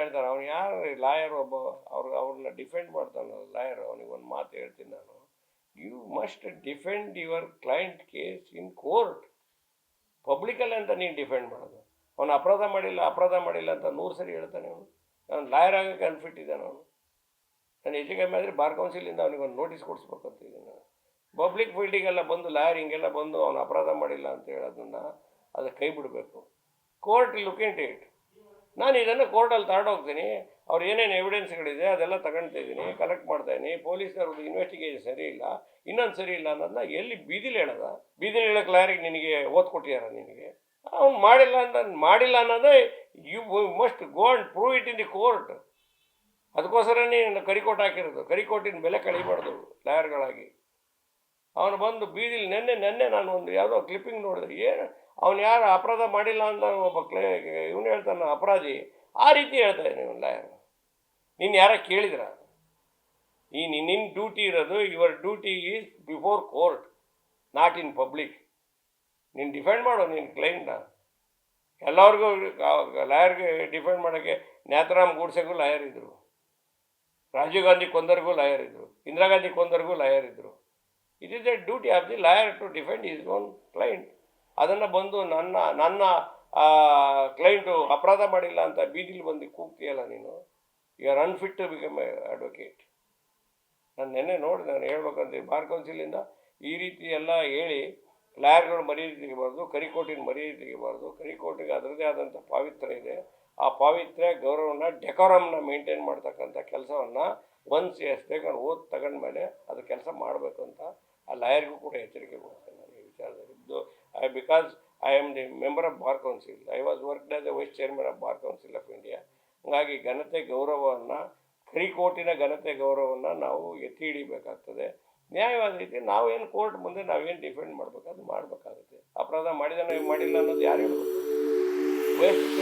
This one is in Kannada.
ಹೇಳ್ತಾರೆ, ಅವ್ನು ಯಾರು ಲಾಯರ್ ಒಬ್ಬ ಅವ್ರನ್ನ ಡಿಫೆಂಡ್ ಮಾಡ್ತಾನಲ್ಲ ಲಾಯರ್, ಅವನಿಗೆ ಒಂದು ಮಾತು ಹೇಳ್ತೀನಿ ನಾನು, you must defend your client case in court. Publicly ಅಂತ ನೀನು ಡಿಫೆಂಡ್ ಮಾಡೋದು. ಅವನು ಅಪರಾಧ ಮಾಡಿಲ್ಲ ಅಂತ 100 ಸರಿ ಹೇಳ್ತಾನೆ ಅವನು. ನಾನು ಲಾಯರ್ ಆಗೋಕ್ಕೆ ಅನ್ಫಿಟ್ ಇದ್ದಾನೆ ಅವನು. ನಾನು ಹೆಚ್ಚು ಕಮ್ಮಿ ಆದರೆ ಬಾರ್ ಕೌನ್ಸಿಲಿಂದ ಅವನಿಗೆ ಒಂದು ನೋಟಿಸ್ ಕೊಡಿಸ್ಬೇಕಂತಿದ್ದೀನಿ ನಾನು. ಪಬ್ಲಿಕ್ ಫೀಲ್ಡಿಗೆಲ್ಲ ಬಂದು ಲಾಯರ್ ಹಿಂಗೆಲ್ಲ ಬಂದು ಅವನು ಅಪರಾಧ ಮಾಡಿಲ್ಲ ಅಂತ ಹೇಳೋದನ್ನು ಅದು ಕೈ ಬಿಡಬೇಕು. Court look into it. ನಾನು ಇದನ್ನು ಕೋರ್ಟಲ್ಲಿ ತಗೊಂಡೋಗ್ತೀನಿ, ಅವ್ರು ಏನೇನು ಎವಿಡೆನ್ಸ್ಗಳಿದೆ ಅದೆಲ್ಲ ತಗೊಳ್ತಾಯಿದ್ದೀನಿ, ಕಲೆಕ್ಟ್ ಮಾಡ್ತಾಯಿದ್ದೀನಿ. ಪೊಲೀಸರದ್ದು ಇನ್ವೆಸ್ಟಿಗೇಷನ್ ಸರಿ ಇಲ್ಲ, ಇನ್ನೊಂದು ಸರಿ ಇಲ್ಲ ಅನ್ನೋದನ್ನ ಎಲ್ಲಿ ಬೀದಿಲಿ ಹೇಳೋದ? ಬೀದಿಲಿ ಹೇಳೋಕ್ಕೆ ಲಾಯರಿಗೆ ನಿನಗೆ ಓದ್ ಕೊಟ್ಟಿಯಾರ? ನಿನಗೆ ಅವ್ನು ಮಾಡಿಲ್ಲ ಅನ್ನೋದೇ you must go and prove it in the court. ಅದಕ್ಕೋಸ್ಕರನೇ ಕರಿಕೋಟ್ ಹಾಕಿರೋದು. ಕರಿಕೋಟಿನ ಬೆಲೆ ಕಳಿಬಾರ್ದು ಲಾಯರ್ಗಳಾಗಿ. ಅವನು ಬಂದು ಬೀದಿಲಿ ನೆನ್ನೆ ನಾನು ಒಂದು ಯಾವುದೋ ಕ್ಲಿಪ್ಪಿಂಗ್ ನೋಡಿದೆ, ಏನು ಅವನು ಯಾರು ಅಪರಾಧ ಮಾಡಿಲ್ಲ ಅಂತ ಒಬ್ಬ ಇವನು ಹೇಳ್ತಾನೆ ಅಪರಾಧಿ, ಆ ರೀತಿ ಹೇಳ್ತಾ ಇದ್ದಾನೆ ಇವನು ಲಾಯರ್. ನೀನು ಯಾರ ಕೇಳಿದ್ರ? ನಿನ್ನ ಡ್ಯೂಟಿ ಇರೋದು, your duty is before court, not in public. ನೀನು ಡಿಫೆಂಡ್ ಮಾಡು ನಿನ್ನ ಕ್ಲೈಂಟ್ನ. ಎಲ್ಲರಿಗೂ ಲಾಯರ್ಗೆ ಡಿಫೆಂಡ್ ಮಾಡೋಕ್ಕೆ ನ್ಯಾತರಾಮ್ ಗೂಡ್ಸೆಗೂ ಲಾಯರ್ ಇದ್ದರು, ರಾಜೀವ್ ಗಾಂಧಿ ಕೊಂದರ್ಗೂ ಲಾಯರ್ ಇದ್ದರು, ಇಂದಿರಾ ಗಾಂಧಿ ಕೊಂದರ್ಗೂ ಲಾಯರ್ ಇದ್ದರು. It is the duty of the lawyer to defend his own client. ಅದನ್ನು ಬಂದು ನನ್ನ ಕ್ಲೈಂಟು ಅಪರಾಧ ಮಾಡಿಲ್ಲ ಅಂತ ಬೀದಿಲಿ ಬಂದು ಕೂಗ್ತೀಯಲ್ಲ ನೀನು, you are unfit to become a advocate. ನಾನು ನೆನ್ನೆ ನೋಡಿ, ನಾನು ಹೇಳ್ಬೇಕಂತ ಬಾರ್ ಕೌನ್ಸಿಲಿಂದ ಈ ರೀತಿ ಎಲ್ಲ ಹೇಳಿ ಲಾಯರ್ಗಳು ಮರ್ಯಾದೆ ತೆಗಿಬಾರ್ದು, ಕರಿಕೋಟಿನ ಮರ್ಯಾದೆ ತೆಗಿಬಾರ್ದು. ಕರಿಕೋಟಿಗೆ ಅದರದೇ ಆದಂಥ ಪಾವಿತ್ರ್ಯ ಇದೆ. ಆ ಪಾವಿತ್ರ್ಯ, ಗೌರವನ, ಡೆಕೋರಮ್ನ ಮೇಂಟೈನ್ ಮಾಡ್ತಕ್ಕಂಥ ಕೆಲಸವನ್ನು ಒನ್ಸ್ ಎಸ್ಬೇಕಂಡು ಓದ್ ತಗೊಂಡ್ಮೇಲೆ ಅದು ಕೆಲಸ ಮಾಡಬೇಕು ಅಂತ ಆ ಲಾಯರ್ಗೂ ಕೂಡ ಎಚ್ಚರಿಕೆ ಕೊಡ್ತೇನೆ ನಾನು ಈ ವಿಚಾರದಲ್ಲಿ. Because I am the member of bar council, I was worked as a vice chairman of bar council of India. ಹಾಗಾಗಿ ಘನತೆ ಗೌರವವನ್ನು, ಕರಿಕೋಟಿನ ಘನತೆ ಗೌರವವನ್ನು ನಾವು ಎತ್ತಿ ಹಿಡಿಬೇಕಾಗ್ತದೆ. ನ್ಯಾಯವಾದ ರೀತಿ ನಾವೇನು ಕೋರ್ಟ್ ಮುಂದೆ ನಾವೇನು ಡಿಫೆಂಡ್ ಮಾಡಬೇಕು ಅದು ಮಾಡಬೇಕಾಗುತ್ತೆ. ಅಪರಾಧ ಮಾಡಿಲ್ಲ ಅನ್ನೋದು ಯಾರು ಹೇಳ್ಬೇಕು? ವೇಸ್ಟ್